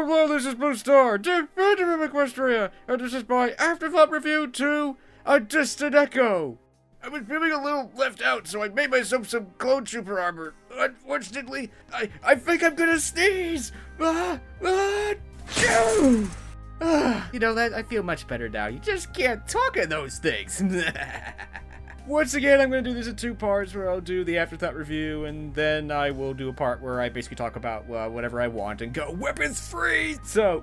Hello, this is Blue Star, Defender of Equestria, and this is my Afterthought review to A Distant Echo. I was feeling a little left out, so I made myself some clone trooper armor. Unfortunately, I think I'm gonna sneeze. Achoo! You know that I feel much better now. You just can't talk in those things. Once again, I'm going to do this in two parts where I'll do the Afterthought review, and then I will do a part where I basically talk about whatever I want and go weapons free! So,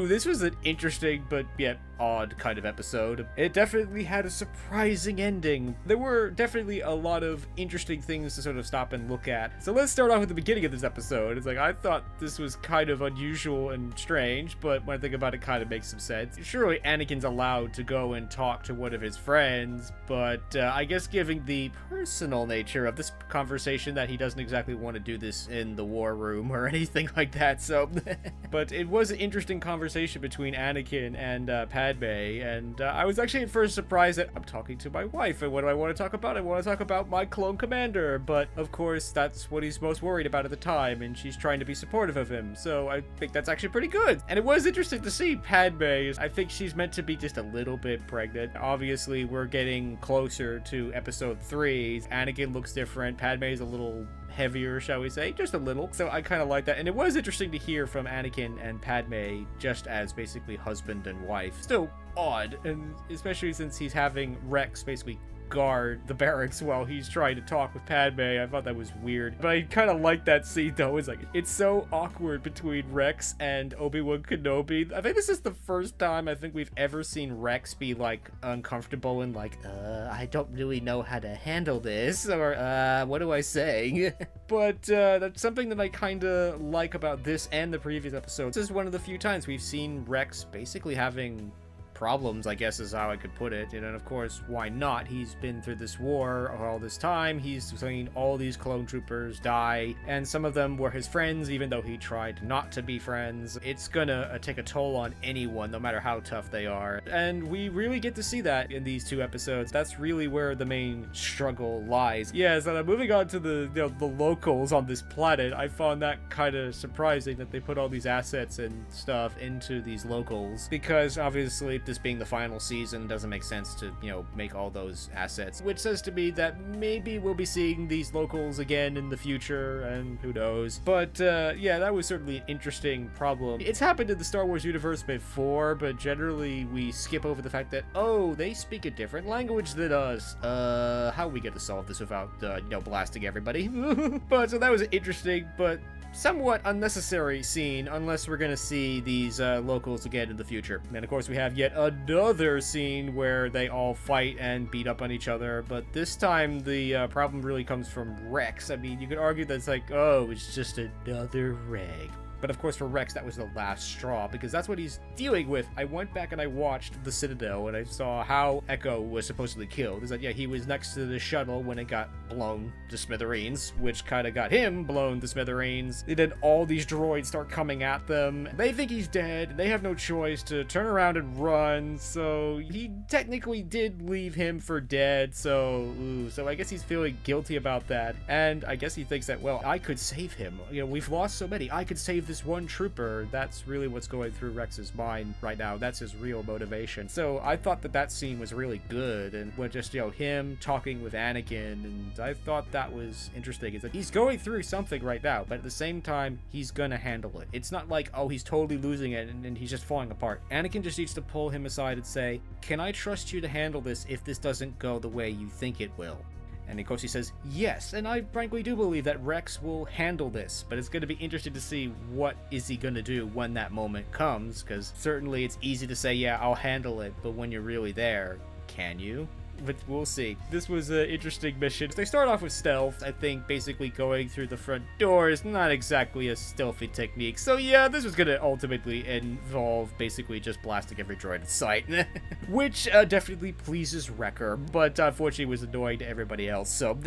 this was an interesting but yet odd kind of episode. It definitely had a surprising ending. There were definitely a lot of interesting things to sort of stop and look at. So let's start off with the beginning of this episode. It's like, I thought this was kind of unusual and strange, but when I think about it, it kind of makes some sense. Surely Anakin's allowed to go and talk to one of his friends, but I guess given the personal nature of this conversation that he doesn't exactly want to do this in the war room or anything like that, so... But it was an interesting conversation between Anakin and Padme, and I was actually at first surprised that I'm talking to my wife, and what do I want to talk about? I want to talk about my clone commander, but of course that's what he's most worried about at the time, and she's trying to be supportive of him, so I think that's actually pretty good. And it was interesting to see Padme. I think she's meant to be just a little bit pregnant. Obviously, we're getting closer to episode 3. Anakin looks different. Padme is a little heavier, shall we say, just a little. So I kind of like that, and it was interesting to hear from Anakin and Padme just as basically husband and wife. Still odd, and especially since he's having Rex basically guard the barracks while he's trying to talk with Padme. I thought that was weird, but I kind of like that scene though. It's like, it's so awkward between Rex and Obi-Wan Kenobi. I think this is the first time I think we've ever seen Rex be like uncomfortable and like, I don't really know how to handle this, or what do I say? But that's something that I kind of like about this and the previous episodes. This is one of the few times we've seen Rex basically having problems, I guess is how I could put it. And of course, why not? He's been through this war all this time. He's seen all these clone troopers die, and some of them were his friends, even though he tried not to be friends. It's gonna take a toll on anyone, no matter how tough they are. And we really get to see that in these two episodes. That's really where the main struggle lies. Yeah, so moving on to the the locals on this planet, I found that kind of surprising that they put all these assets and stuff into these locals, because obviously this being the final season doesn't make sense to, make all those assets, which says to me that maybe we'll be seeing these locals again in the future, and who knows. But yeah, that was certainly an interesting problem. It's happened in the Star Wars universe before, but generally we skip over the fact that, oh, they speak a different language than us. How are we gonna solve this without, blasting everybody? But so that was interesting, but somewhat unnecessary scene, unless we're gonna see these locals again in the future. And of course we have yet another scene where they all fight and beat up on each other, but this time the problem really comes from Rex. I mean, you could argue that it's like, oh, it's just another reg. But of course for Rex, that was the last straw, because that's what he's dealing with. I went back and I watched The Citadel, and I saw how Echo was supposedly killed. It's like, yeah, he was next to the shuttle when it got blown to smithereens, which kind of got him blown to smithereens. And then all these droids start coming at them. They think he's dead, and they have no choice to turn around and run, so he technically did leave him for dead, so I guess he's feeling guilty about that. And I guess he thinks that, well, I could save him. We've lost so many. I could save this one trooper. That's really what's going through Rex's mind right now. That's his real motivation. So I thought that scene was really good, and with just him talking with Anakin, and I thought that was interesting. Is that he's going through something right now, but at the same time he's gonna handle it. It's not like, oh, he's totally losing it and he's just falling apart. Anakin just needs to pull him aside and say, can I trust you to handle this if this doesn't go the way you think it will? And of course he says, yes, and I frankly do believe that Rex will handle this, but it's going to be interesting to see what is he going to do when that moment comes, because certainly it's easy to say, yeah, I'll handle it, but when you're really there, can you? But we'll see. This was an interesting mission. They start off with stealth. I think basically going through the front door is not exactly a stealthy technique. So yeah, this was going to ultimately involve basically just blasting every droid in sight. Which definitely pleases Wrecker, but unfortunately was annoying to everybody else. So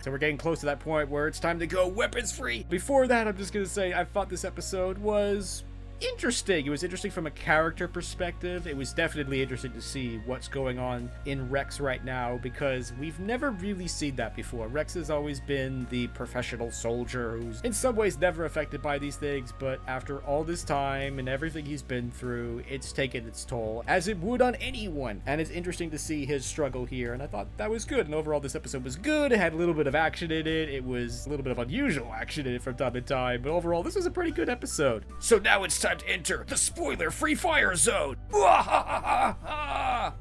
we're getting close to that point where it's time to go weapons free. Before that, I'm just going to say I thought this episode was interesting. It was interesting from a character perspective. It was definitely interesting to see what's going on in Rex right now, because we've never really seen that before. Rex has always been the professional soldier who's in some ways never affected by these things, but after all this time and everything he's been through, it's taken its toll, as it would on anyone. And it's interesting to see his struggle here, and I thought that was good. And overall, this episode was good. It had a little bit of action in it. It was a little bit of unusual action in it from time to time, but overall, this was a pretty good episode. So now it's time to enter the spoiler-free fire zone.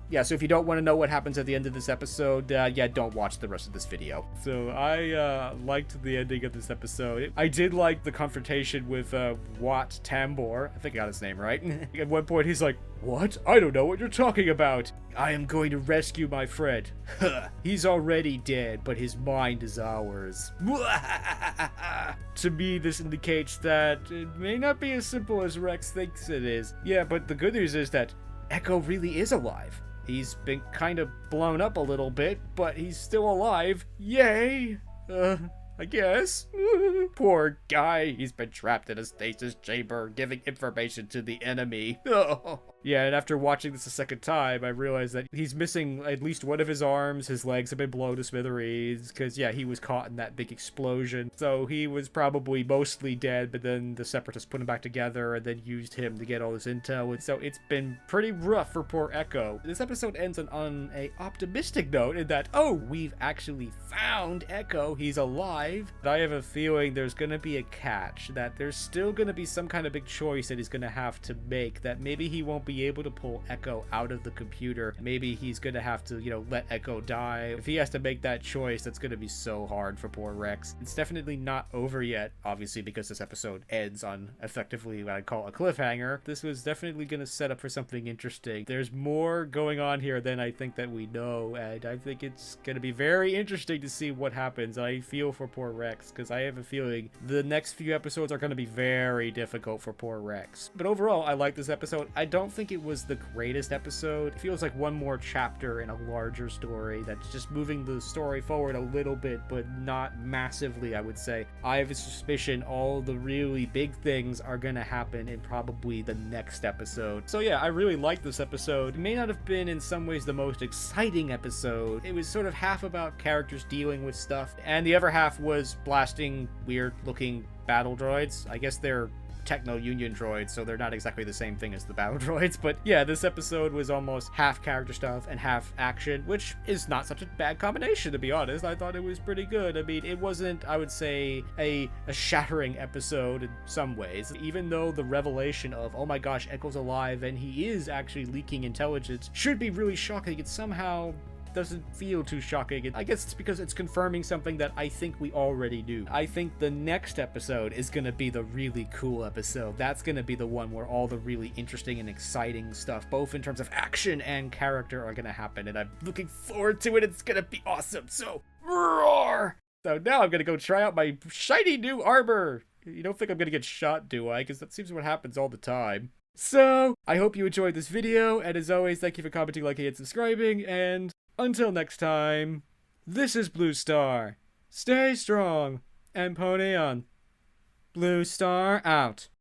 Yeah, so if you don't want to know what happens at the end of this episode, yeah, don't watch the rest of this video. So I liked the ending of this episode. I did like the confrontation with Wat Tambor. I think I got his name right. At one point, he's like, "What? I don't know what you're talking about. I am going to rescue my friend. He's already dead, but his mind is ours." To me, this indicates that it may not be as simple as Rex thinks it is. Yeah, but the good news is that Echo really is alive. He's been kind of blown up a little bit, but he's still alive. Yay! I guess. Poor guy. He's been trapped in a stasis chamber, giving information to the enemy. Yeah, and after watching this a second time, I realized that he's missing at least one of his arms. His legs have been blown to smithereens, because, yeah, he was caught in that big explosion. So he was probably mostly dead, but then the Separatists put him back together and then used him to get all this intel. And so it's been pretty rough for poor Echo. This episode ends on a optimistic note in that, oh, we've actually found Echo. He's alive. But I have a feeling there's going to be a catch, that there's still going to be some kind of big choice that he's going to have to make, that maybe he won't be able to pull Echo out of the computer. Maybe he's going to have to, you know, let Echo die. If he has to make that choice, that's going to be so hard for poor Rex. It's definitely not over yet, obviously, because this episode ends on effectively what I'd call a cliffhanger. This was definitely going to set up for something interesting. There's more going on here than I think that we know, and I think it's going to be very interesting to see what happens. I feel for poor Rex, because I have a feeling the next few episodes are going to be very difficult for poor Rex. But overall, I like this episode. I don't think it was the greatest episode. It feels like one more chapter in a larger story that's just moving the story forward a little bit, but not massively, I would say. I have a suspicion all the really big things are going to happen in probably the next episode. So yeah, I really liked this episode. It may not have been in some ways the most exciting episode. It was sort of half about characters dealing with stuff, and the other half was blasting weird looking battle droids. I guess they're techno-union droids, so they're not exactly the same thing as the battle droids. But yeah, this episode was almost half character stuff and half action, which is not such a bad combination, to be honest. I thought it was pretty good. I mean, it wasn't, I would say, a shattering episode in some ways. Even though the revelation of, oh my gosh, Echo's alive and he is actually leaking intelligence should be really shocking, it somehow doesn't feel too shocking. I guess it's because it's confirming something that I think we already knew. I think the next episode is going to be the really cool episode. That's going to be the one where all the really interesting and exciting stuff, both in terms of action and character, are going to happen, and I'm looking forward to it. It's going to be awesome. So, roar! So now I'm going to go try out my shiny new armor. You don't think I'm going to get shot, do I? Because that seems what happens all the time. So, I hope you enjoyed this video, and as always, thank you for commenting, liking, and subscribing, and until next time, this is Blue Star. Stay strong and pony on. Blue Star out.